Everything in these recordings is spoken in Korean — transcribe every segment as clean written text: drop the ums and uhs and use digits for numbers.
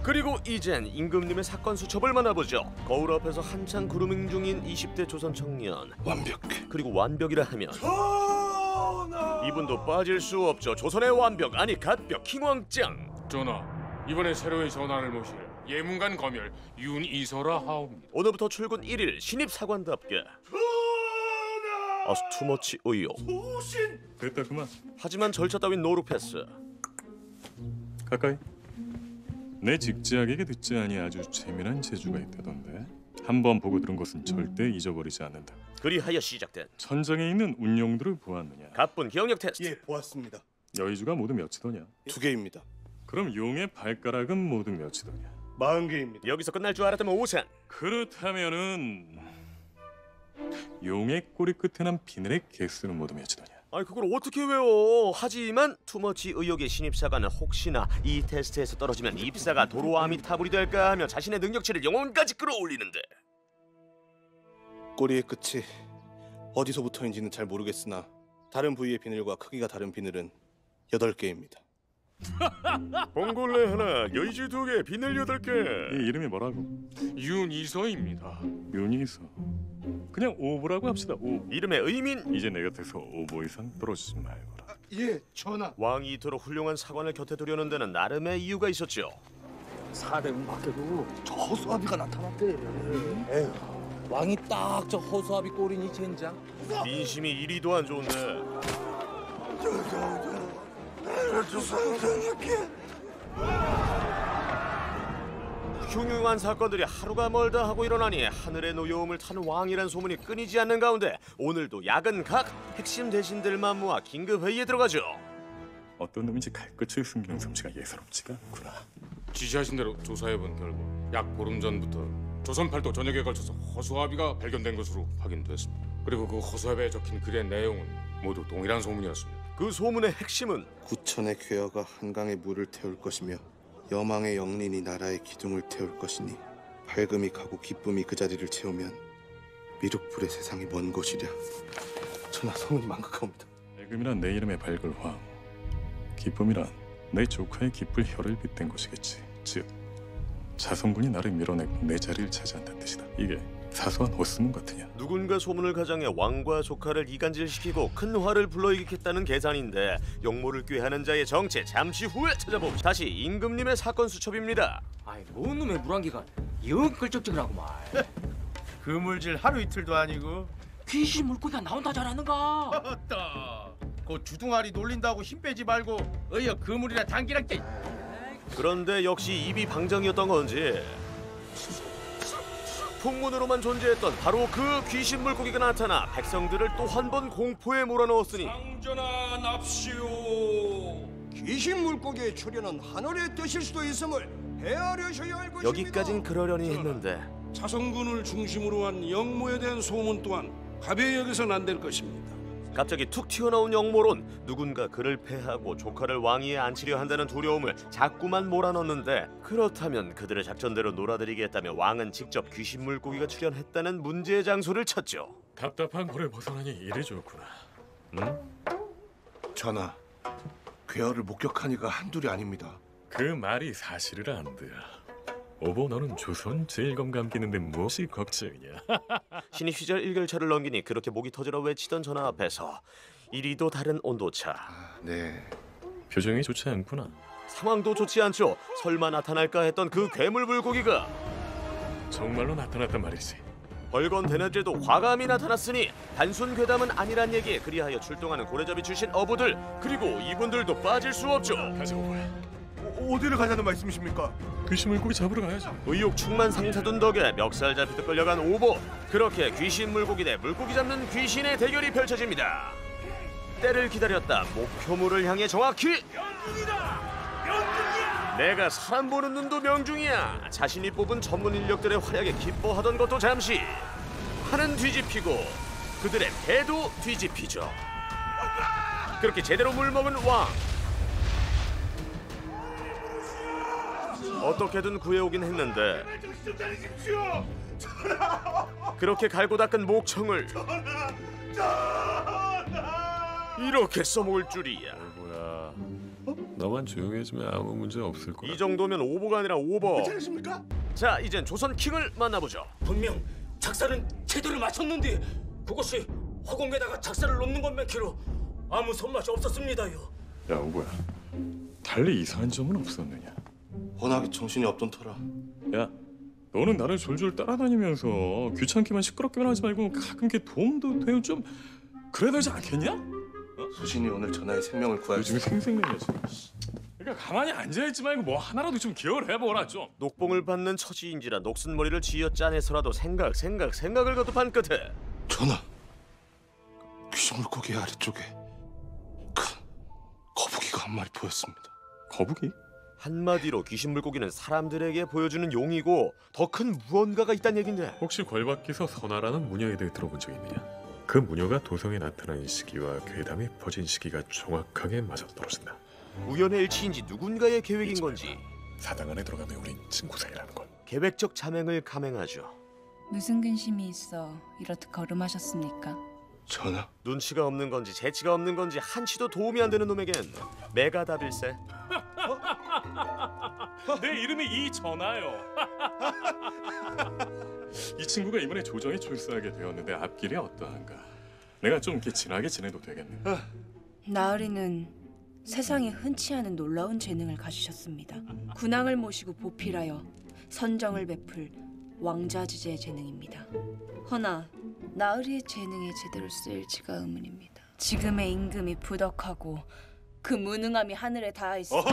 그리고 이젠 임금님의 사건 수첩을 만나보죠. 거울 앞에서 한창 그루밍 중인 20대 조선 청년. 완벽해. 그리고 완벽이라 하면 전하! 이분도 빠질 수 없죠. 조선의 완벽, 아니 갓벽 킹왕짱. 전하, 이번에 새로이 전하를 모실 예문관 검열 윤이서라 하옵니다. 오늘부터 출근 1일 신입 사관답게. 투머치 의욕. 소신! 됐다 그만. 하지만 절차 따윈 노루 패스. 가까이. 내 직지악에게 듣지 아니 아주 재미난 재주가 있다던데. 한번 보고 들은 것은 절대 잊어버리지 않는다. 그리하여 시작된 천장에 있는 운용들을 보았느냐? 가쁜 기억력 테스트. 예, 보았습니다. 여의주가 모두 몇이더냐? 2개입니다. 그럼 용의 발가락은 모두 몇이더냐? 40개입니다. 여기서 끝날 줄 알았다면 오산. 그렇다면은 용의 꼬리 끝에 난 비늘의 개수는 모두 몇이더냐? 아니 그걸 어떻게 외워? 하지만 투머치 의혹의 신입사관은 혹시나 이 테스트에서 떨어지면 입사가 도로와 아미타불이 될까 하며 자신의 능력치를 영혼까지 끌어올리는데. 꼬리의 끝이 어디서부터인지는 잘 모르겠으나 다른 부위의 비늘과 크기가 다른 비늘은 8개입니다. 봉골레 하나, 여의주 2개, 비늘 8개. 이 이름이 뭐라고? 윤이서입니다. 윤이서. 그냥 오보라고 합시다. 오보. 이름의 의민. 이제 내 곁에서 오보 이상 떨어지지 말거라. 예, 전하. 왕이 이토록 훌륭한 사관을 곁에 두려는 데는 나름의 이유가 있었죠. 사대문 밖에도 저 허수아비가 나타났대. 에휴, 왕이 딱 저 허수아비 꼴이니 젠장. 민심이 이리도 안 좋은데. 흉흉한 사건들이 하루가 멀다 하고 일어나니 하늘의 노여움을 탄 왕이란 소문이 끊이지 않는 가운데 오늘도 야근 각 핵심 대신들만 모아 긴급 회의에 들어가죠. 어떤 놈인지 칼끝을 숨기는 솜씨가 예사롭지가 않구나. 지시하신 대로 조사해본 결과 약 보름 전부터 조선 팔도 전역에 걸쳐서 허수아비가 발견된 것으로 확인됐습니다. 그리고 그 허수아비에 적힌 글의 내용은 모두 동일한 소문이었습니다. 그 소문의 핵심은 구천의 괴어가 한강에 물을 태울 것이며 여망의 영린이 나라의 기둥을 태울 것이니 밝음이 가고 기쁨이 그 자리를 채우면 미륵불의 세상이 먼 곳이랴. 전하, 소문이 망각합니다. 밝음이란 내 이름의 밝을 황, 기쁨이란 내 조카의 기쁠 혀를 빗댄 것이겠지. 즉 자성군이 나를 밀어내고 내 자리를 차지한다는 뜻이다. 이게 사소한 헛소문 같으냐? 누군가 소문을 가장해 왕과 조카를 이간질시키고 큰 화를 불러일으켰다는 계산인데 역모를 꾀하는 자의 정체 잠시 후에 찾아봅시다. 다시 임금님의 사건 수첩입니다. 아이, 뭔 놈의 물안개가 영 끌적증이라고 말. 그물질 하루 이틀도 아니고. 귀신 물고기가 나온다 잘하는가? 어따 그 주둥아리 놀린다고 힘 빼지 말고 어여 그물이나 당기랄게. 그런데 역시 입이 방정이었던 건지 풍문으로만 존재했던 바로 그 귀신 물고기가 나타나 백성들을 또 한 번 공포에 몰아넣었으니 상전하 납시오. 귀신 물고기의 출현은 하늘의 뜻일 수도 있음을 헤아려셔야 할 것입니다. 여기까진 그러려니 했는데 자성군을 중심으로 한 영모에 대한 소문 또한 가벼이 여기서는 안 될 것입니다. 갑자기 툭 튀어나온 영모론. 누군가 그를 패하고 조카를 왕위에 앉히려 한다는 두려움을 자꾸만 몰아넣는데, 그렇다면 그들의 작전대로 놀아드리겠다며 왕은 직접 귀신 물고기가 출현했다는 문제의 장소를 찾죠. 답답한 골에 벗어나니 이래 좋구나. 응? 전하, 괴어를 목격하니가 한둘이 아닙니다. 그 말이 사실을 안들. 오보, 너는 조선 제일검 감기는데 무엇이 걱정이냐? 신입 시절 1결차를 넘기니 그렇게 목이 터지러 외치던 전하 앞에서 이리도 다른 온도차. 네. 표정이 좋지 않구나. 상황도 좋지 않죠. 설마 나타날까 했던 그 괴물 물고기가 정말로 나타났단 말이지. 벌건대낮에도 과감히 나타났으니 단순 괴담은 아니란 얘기에 그리하여 출동하는 고래잡이 출신 어부들, 그리고 이분들도 빠질 수 없죠. 가자, 오보야. 어디를 가자는 말씀이십니까? 귀신 물고기 잡으러 가야지. 의욕 충만 상사둔 덕에 멱살 잡히듯 끌려간 오보. 그렇게 귀신 물고기 대 물고기 잡는 귀신의 대결이 펼쳐집니다. 때를 기다렸다 목표물을 향해 정확히. 내가 사람 보는 눈도 명중이야. 자신이 뽑은 전문 인력들의 활약에 기뻐하던 것도 잠시. 판은 뒤집히고 그들의 배도 뒤집히죠. 그렇게 제대로 물먹은 왕. 어떻게든 구해오긴 했는데 그렇게 갈고 닦은 목청을 이렇게 써먹을 줄이야. 뭐야? 너만 조용히 해주면 아무 문제 없을 거야. 이 정도면 오버가 아니라 오버. 괜찮으십니까? 자, 이젠 조선 킹을 만나보죠. 분명 작사는 제대로 마쳤는데 그것이 허공에다가 작사를 놓는 것만 키로 아무 손맛이 없었습니다요. 야 오고야, 달리 이상한 점은 없었느냐? 워낙에 정신이 없던 터라. 야, 너는 나를 졸졸 따라다니면서 귀찮게만 시끄럽게만 하지 말고 가끔 걔 도움도 되고 좀 그래야 되지 않겠냐? 수신이 오늘 전하의 생명을 구할 요즘에 생생내냐 지금. 그러니까 가만히 앉아있지 말고 뭐 하나라도 좀 기억을 해보라 좀. 녹봉을 받는 처지인지라 녹슨 머리를 쥐어짜내서라도 생각을 거듭한 끝에 전하, 귀신 물고기 아래쪽에 큰 거북이가 한 마리 보였습니다. 거북이? 한마디로 귀신 물고기는 사람들에게 보여주는 용이고 더 큰 무언가가 있다는 얘긴데 혹시 궐밖에서 선화라는 무녀에 대해 들어본 적 있느냐? 그 무녀가 도성에 나타난 시기와 괴담이 퍼진 시기가 정확하게 맞아떨어진다. 우연의 일치인지 누군가의 계획인 건지 사당 안에 들어가면 우린 친구 사이라는 걸. 계획적 자맹을 감행하죠. 무슨 근심이 있어 이렇듯 걸음하셨습니까? 전하, 눈치가 없는 건지 재치가 없는 건지 한치도 도움이 안 되는 놈에겐 메가다빌세. 내 이름이 이전하요. 이 친구가 이번에 조정에 출세하게 되었는데 앞길이 어떠한가? 내가 좀 이렇게 친하게 지내도 되겠네. 나으리는 세상에 흔치 않은 놀라운 재능을 가지셨습니다. 군왕을 모시고 보필하여 선정을 베풀 왕자지제의 재능입니다. 허나 나으리의 재능에 제대로 쓰일지가 의문입니다. 지금의 임금이 부덕하고 그 무능함이 하늘에 닿아 있어.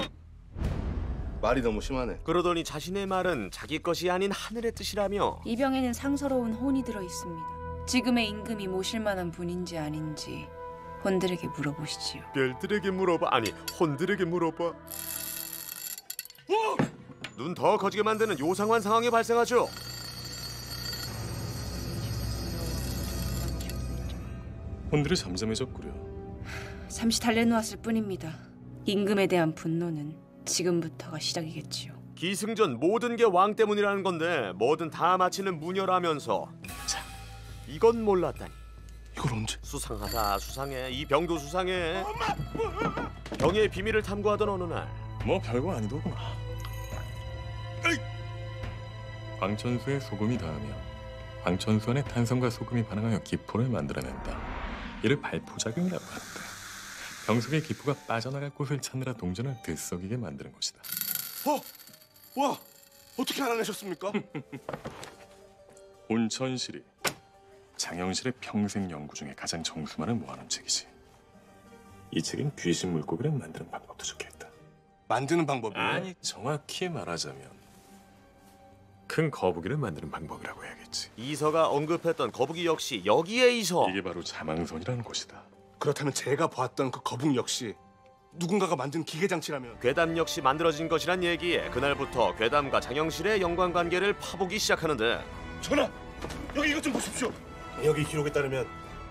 말이 너무 심하네. 그러더니 자신의 말은 자기 것이 아닌 하늘의 뜻이라며 이 병에는 상서로운 혼이 들어 있습니다. 지금의 임금이 모실 만한 분인지 아닌지 혼들에게 물어보시지요. 별들에게 물어봐. 아니 혼들에게 물어봐. 눈 더 커지게 만드는 요상한 상황이 발생하죠. 혼들이 잠잠해졌구려. 잠시 달래놓았을 뿐입니다. 임금에 대한 분노는 지금부터가 시작이겠지요. 기승전 모든 게 왕 때문이라는 건데 뭐든 다 마치는 무녀라면서 자, 이건 몰랐다니. 이걸 언제? 수상하다 수상해. 이 병도 수상해. 병의 비밀을 탐구하던 어느 날 뭐 별거 아니더구나. 광천수에 소금이 닿으며 광천수 안에 탄성과 소금이 반응하여 기포를 만들어낸다. 이를 발포작용이라고 하는데 병석의 기포가 빠져나갈 곳을 찾느라 동전을 들썩이게 만드는 것이다. 와, 어떻게 알아내셨습니까? 온천실이 장영실의 평생 연구 중에 가장 정수만을 모아놓은 책이지. 이 책엔 귀신 물고기를 만드는 방법도 적혀있다. 만드는 방법이요? 아니, 정확히 말하자면 큰 거북이를 만드는 방법이라고 해야겠지. 이서가 언급했던 거북이 역시 여기에 이서. 이게 바로 자망선이라는 곳이다. 그렇다면 제가 보았던 그 거북 역시 누군가가 만든 기계 장치라면 괴담 역시 만들어진 것이란 얘기에 그날부터 괴담과 장영실의 연관관계를 파보기 시작하는데 전하, 여기 이것 좀 보십시오. 여기 기록에 따르면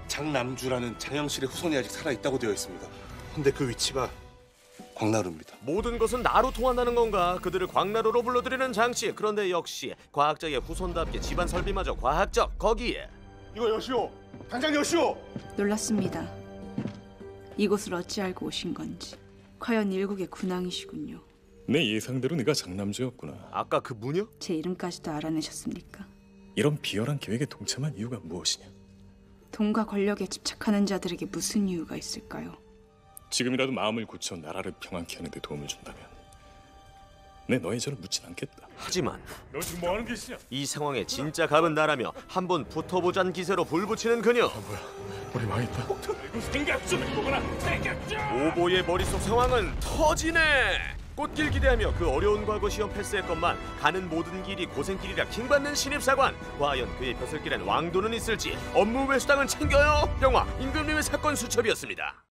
장남주라는 장영실의 후손이 아직 살아있다고 되어 있습니다. 근데 그 위치가 광나루입니다. 모든 것은 나로 통한다는 건가? 그들을 광나루로 불러들이는 장치. 그런데 역시 과학자의 후손답게 집안 설비마저 과학적. 거기에 이거 여시오, 당장 여시오. 놀랐습니다. 이곳을 어찌 알고 오신 건지. 과연 일국의 군왕이시군요. 내 예상대로 네가 장남주였구나. 아까 그 무녀? 제 이름까지도 알아내셨습니까? 이런 비열한 계획에 동참한 이유가 무엇이냐? 돈과 권력에 집착하는 자들에게 무슨 이유가 있을까요? 지금이라도 마음을 고쳐 나라를 평안케 하는 데 도움을 준다면 내 너의 죄를 묻진 않겠다. 하지만 너 지금 뭐 하는 짓이냐? 이 상황에 진짜 갑은 나라며 한번 붙어보자는 기세로 불붙이는 그녀. 우리 망했다. 생각 좀 해보거라. 생각 좀. 오보의 머릿속 상황은 터지네. 꽃길 기대하며 그 어려운 과거 시험 패스했건만 가는 모든 길이 고생길이라 킹받는 신입사관. 과연 그의 벼슬길엔 왕도는 있을지. 업무 외수당은 챙겨요. 영화 임금님의 사건 수첩이었습니다.